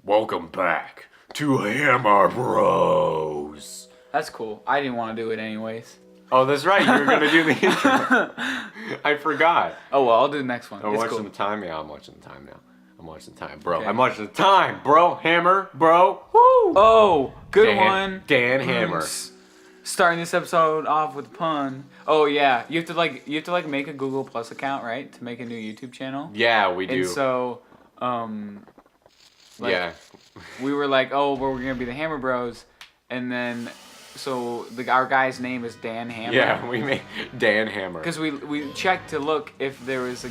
Welcome back to Hammer Bros. That's cool. I didn't want to do it anyways. Oh, that's right. You were gonna do the intro. I forgot. Oh well, I'll do the next one. I'm It's watching cool. the time. Yeah, I'm watching the time now. I'm watching the time, bro. Okay. I'm watching the time, bro. Hammer, bro. Woo! Oh, good one. Dan Hammer. Starting this episode off with a pun. Oh yeah, you have to make a Google Plus account, right, to make a new YouTube channel. Yeah, we do. And so, yeah. we were like, oh, well, we're gonna be the Hammer Bros, and then, so our guy's name is Dan Hammer. Yeah, we made Dan Hammer. Because we checked to look if there was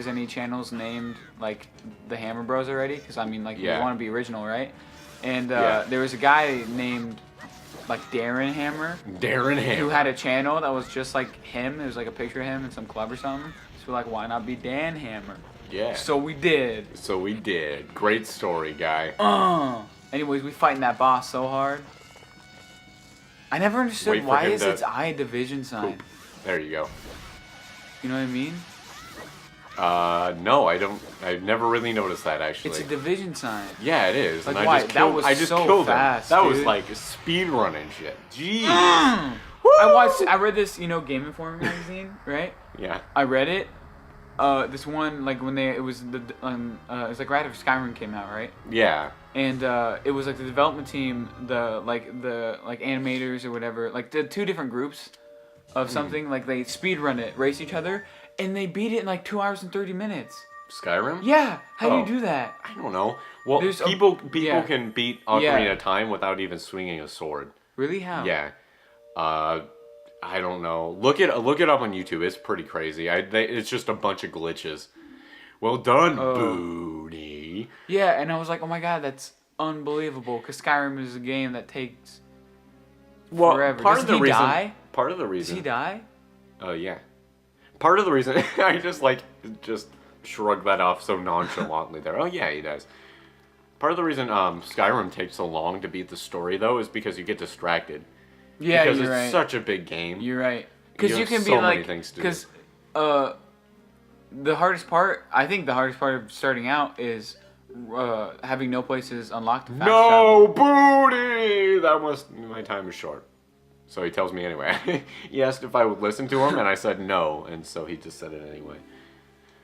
any channels named like the Hammer Bros already. Because I mean, like, Yeah. you want to be original, right? And Yeah. there was a guy named like Darren Hammer Darren Hammer. who had a channel that was just like him. It was like a picture of him in some club or something. So we're like, why not be Dan Hammer? Yeah. So we did. So we did. Great story, guy. Anyways, we fighting that boss so hard. I never Wait understood for why him is to its eye a division sign. Poop. There you go. You know what I mean? No, I don't. I've never really noticed that actually. It's a division sign. Yeah, it is. Like, and why? I just killed, That was I just so killed fast, him. That was dude. like speed running shit. Jeez. I read this, Game Informer magazine, right? Yeah. I read it. This one, like when it was like right after Skyrim came out, right? Yeah. And it was like the development team, the animators or whatever, like the two different groups of something, like they speed run it, race each other, and they beat it in like 2 hours and 30 minutes. Skyrim? Yeah, how do Oh. you do that? I don't know. Well, There's a- people yeah. can beat Ocarina Yeah. of Time without even swinging a sword. Really? How? Yeah. I don't know. Look it up on YouTube. It's pretty crazy. It's just a bunch of glitches. Well done, Booty. Yeah, and I was like, oh my god, that's unbelievable, because Skyrim is a game that takes forever. Part Does of the he reason. die? Part of the Does reason. he die? Yeah. Part of the reason I just shrugged that off so nonchalantly there. Oh yeah, he does. Part of the reason Skyrim takes so long to beat the story though is because you get distracted. Yeah, because you're it's right. such a big game. You're right. Because you have can be so many like, things to do. because the hardest part, I think the hardest part of starting out is having no places unlocked to fast No, travel. Booty! My time is short. So he tells me anyway. He asked if I would listen to him, and I said no, and so he just said it anyway.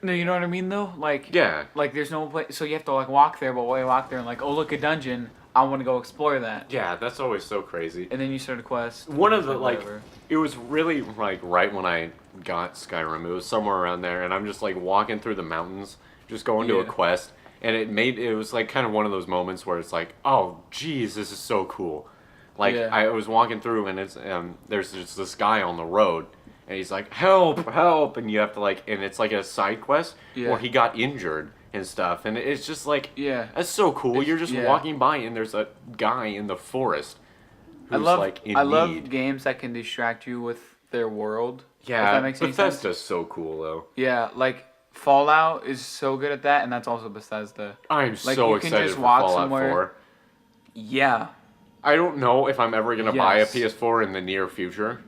No, you know what I mean though? Like, Yeah. like there's no place, so you have to like walk there, but while you walk there and like, oh look, a dungeon, I want to go explore that. Yeah, that's always so crazy. And then you start a quest. One of the, like, whatever. it was really, like, right when I got Skyrim. It was somewhere around there, and I'm just, like, walking through the mountains, just going to a Yeah. quest, and it was, like, kind of one of those moments where it's like, oh, geez, this is so cool. Like, Yeah. I was walking through, and there's just this guy on the road, and he's like, help, help, and you have to, like, and it's, like, a side quest Yeah. where he got injured and stuff, and it's just, like, Yeah. that's so cool. You're just yeah. walking by, and there's a guy in the forest who's, like, in I love need. games that can distract you with their world. Yeah, if that makes any sense. Bethesda's so cool though. Yeah, like Fallout is so good at that, and that's also Bethesda. Like, I'm so you can excited just for walk Fallout somewhere. 4. Yeah. I don't know if I'm ever gonna buy a Yes. PS4 in the near future.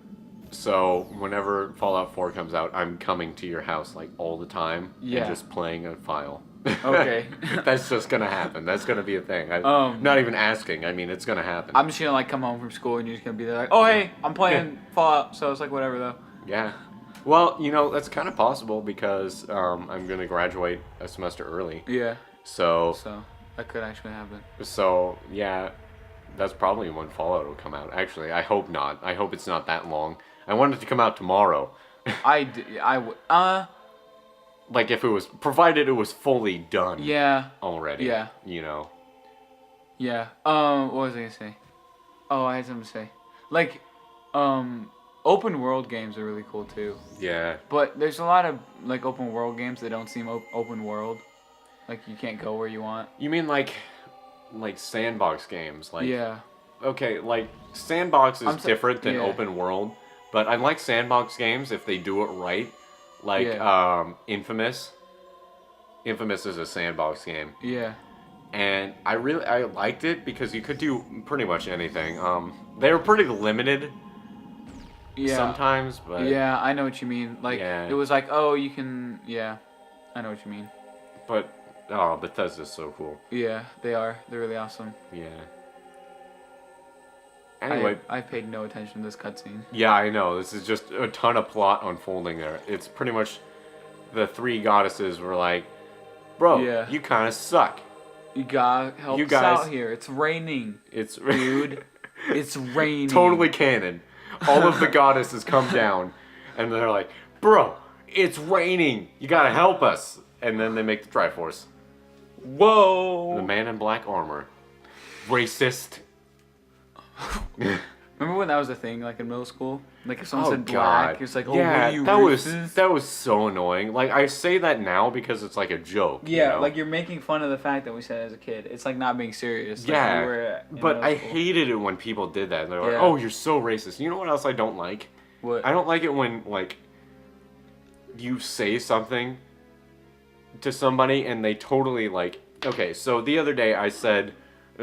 So whenever Fallout 4 comes out, I'm coming to your house like all the time Yeah. and just playing a file. Okay. That's just gonna happen. That's gonna be a thing. Um, not even asking. I mean, it's gonna happen. I'm just gonna like come home from school and you're just gonna be there like, oh hey, I'm playing Fallout, so it's like whatever though. Yeah. Well, that's kind of possible because I'm gonna graduate a semester early. Yeah. So So that could actually happen. yeah, that's probably when Fallout will come out. Actually, I hope not. I hope it's not that long. I want it to come out tomorrow. I would. Like if it was provided it was fully done Yeah. already. Yeah. Yeah. What was I gonna say? Oh, I had something to say. Like, open world games are really cool too. Yeah. But there's a lot of like open world games that don't seem open world. Like you can't go where you want. You mean like sandbox games? Like Yeah. okay, like sandbox is I'm so- different than yeah. open world, but I like sandbox games if they do it right. Like Yeah. Infamous. Infamous is a sandbox game. Yeah. And I liked it because you could do pretty much anything. They were pretty limited Yeah. sometimes, but Yeah, I know what you mean. Like Yeah. it was like, oh, you can. Yeah, I know what you mean. but Oh, Bethesda's so cool. Yeah, they are. They're really awesome. Yeah. Anyway. I paid no attention to this cutscene. Yeah, I know. This is just a ton of plot unfolding there. It's pretty much the three goddesses were like, bro, Yeah. you kind of suck. You gotta help You us guys- out here. It's raining, It's dude. It's raining. totally canon. All of the goddesses come down, and they're like, bro, it's raining. You gotta help us. And then they make the Triforce. Whoa. The man in black armor. Racist. Remember when that was a thing, like in middle school? Like if someone Oh, said God. black, it's like, oh, yeah, what are you that racist? was so annoying. Like, I say that now because it's like a joke. Yeah, you know? like you're making fun of the fact that we said it as a kid. It's like not being serious. Like Yeah, we were in but middle I school. hated it when people did that. They're like, Yeah. "Oh, you're so racist." You know what else I don't like? What? I don't like it when like you say something to somebody and they totally like. Okay, so the other day I said,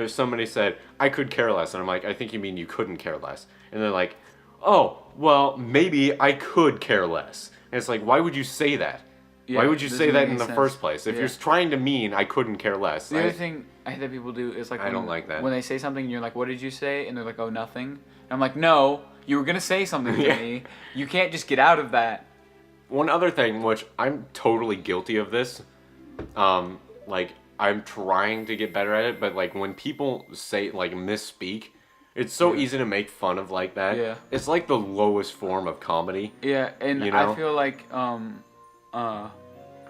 somebody said I could care less, and I'm like, I think you mean you couldn't care less, and they're like, oh, well, maybe I could care less. And it's like, why would you say that? Yeah, Why would you doesn't say that make in the sense. first place? If Yeah. you're trying to mean I couldn't care less. The other thing I hate that people do is like I don't like that. when they say something and you're like, what did you say? And they're like, oh, nothing. And I'm like, no, you were gonna say something to Yeah. me. You can't just get out of that. One other thing, which I'm totally guilty of this, like, I'm trying to get better at it, but, like, when people say, like, misspeak, it's so Yeah. easy to make fun of like that. Yeah. It's like the lowest form of comedy. Yeah, and You know? I feel like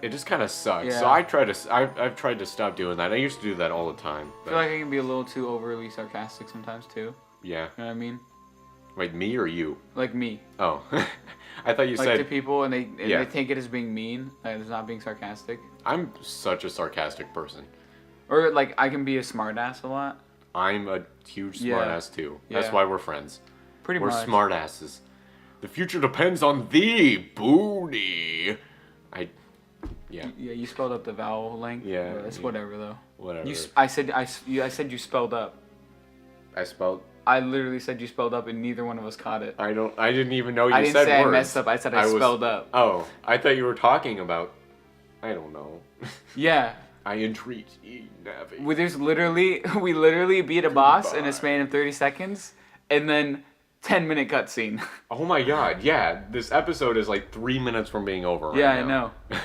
It just kind of sucks. So Yeah. I've tried to stop doing that. I used to do that all the time. I But, feel like I can be a little too overly sarcastic sometimes too. yeah. You know what I mean? Wait, me or you? Like me. Oh. I thought you Like to said... people and Yeah. they take it as being mean, like it's not being sarcastic. I'm such a sarcastic person. Or like I can be a smartass a lot. I'm a huge Yeah. smartass too. That's Yeah. why we're friends. Pretty We're much. smartasses. The future depends on thee, booty. Yeah, Yeah, you spelled up the vowel length. Yeah, But it's yeah. whatever though. whatever. I said you spelled up. I spelled. I literally said you spelled up and neither one of us caught it. I didn't even know you I didn't said say words. I messed up. I said I was- spelled up. Oh, I thought you were talking about. I don't know. Yeah. I entreat ye, navy. We literally beat a boss in Goodbye. a span of 30 seconds and then 10-minute cutscene. Oh my god, yeah. This episode is like 3 minutes from being over right Yeah, I now. know.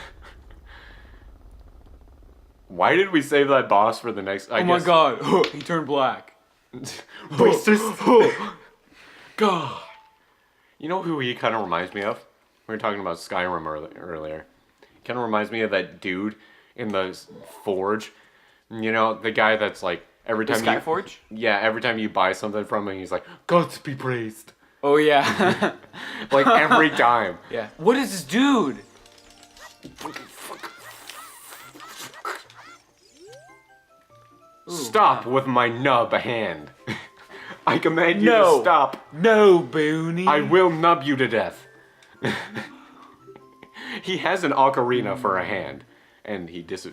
Why did we save that boss for the next... Oh my god, he turned black. Racist. God. You know who he kind of reminds me of? We were talking about Skyrim earlier. Kind of reminds me of that dude in the forge. You know, the guy that's like every The time Skyforge? Yeah, every time you buy something from him, he's like, "Gods be praised." Oh yeah. Like every time. Yeah. What is this dude? Stop with my nub hand. I command you No. to stop. No, Booney. I will nub you to death. He has an ocarina for a hand, and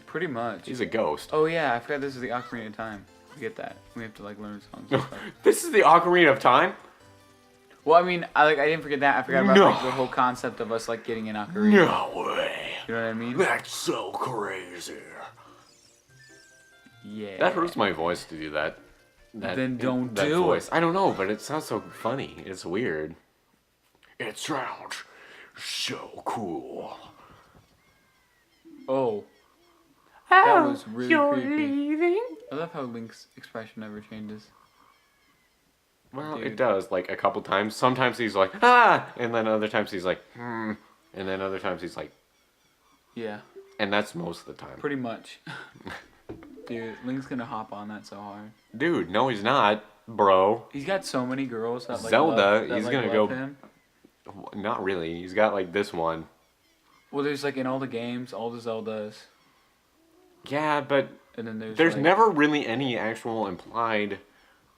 Pretty much. he's a ghost. Oh yeah, I forgot this is the Ocarina of Time. We get that. We have to like learn songs and stuff. This is the Ocarina of Time? Well, I mean, I didn't forget that. I forgot about No. like, the whole concept of us like getting an ocarina. No way. You know what I mean? That's so crazy. Yeah. That hurts my voice to do that. Then don't that do voice. I don't know, but it sounds so funny. It's weird. It sounds so cool. Oh. That was really You're creepy. leaving? I love how Link's expression never changes. Well, Dude. it does, like, a couple times. Sometimes he's like, ah! And then other times he's like, hmm. And then other times he's like, Yeah, and that's most of the time. pretty much. Dude, Link's gonna hop on that so hard. Dude, no he's not, bro. He's got so many girls that like Zelda, love, that, he's like, gonna love go- him. Not really. He's got, like, this one. Well, there's like in all the games, all the Zeldas, Yeah, but and then there's like, never really any actual implied...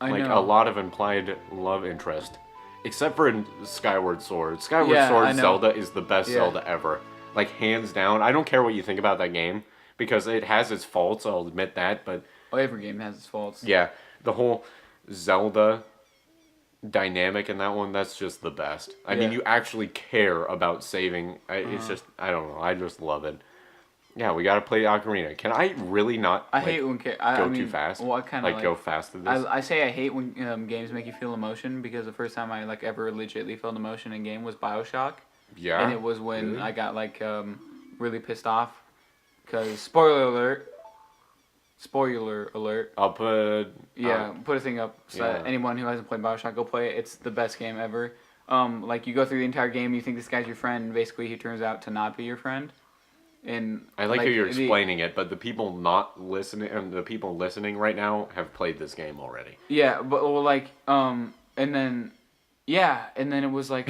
I like know. a lot of implied love interest, except for in Skyward Sword. Skyward Yeah, I Sword know. Zelda is the best Yeah. Zelda ever, like hands down. I don't care what you think about that game because it has its faults. I'll admit that, but Oh, every game has its faults. yeah, the whole Zelda dynamic in that one—that's just the best. I mean, Yeah. you actually care about saving. It's just I don't know. I just love it. Yeah, we gotta play Ocarina. Can I really not? I like, hate when go too fast. Well, I kind of Like go fast at this. I say I hate when games make you feel emotion because the first time I like ever legitimately felt emotion in a game was BioShock, Yeah. and it was when Really? I got like really pissed off because spoiler alert. I'll put. Yeah, put a thing up so that yeah. anyone who hasn't played BioShock, go play it. It's the best game ever. Like you go through the entire game, you think this guy's your friend, and basically he turns out to not be your friend. And I like how you're explaining it, but the people not listening and the people listening right now have played this game already. Yeah, but well, like and then it was like,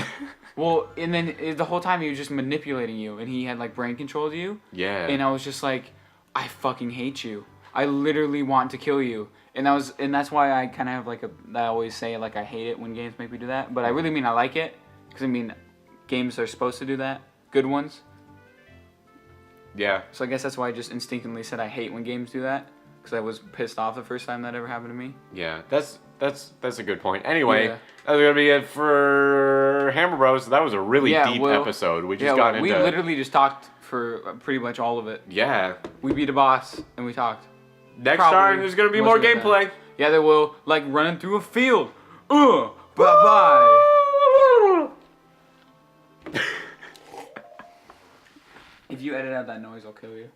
well, and then the whole time he was just manipulating you, and he had like brain controlled you. Yeah. And I was just like, I fucking hate you. I literally want to kill you. And that's why I kind of have like I always say like I hate it when games make me do that, but I really mean I like it because I mean, games are supposed to do that, good ones. Yeah. So I guess that's why I just instinctively said I hate when games do that because I was pissed off the first time that ever happened to me. Yeah. That's a good point. Anyway, Yeah. that's gonna be it for Hammer Bros. That was a really deep episode. We just got into. We literally just talked for pretty much all of it. Yeah. We beat a boss and we talked. Next Probably time there's gonna be more most of the gameplay. Yeah, there will, like running through a field. Bye-bye. If you edit out that noise, I'll kill you.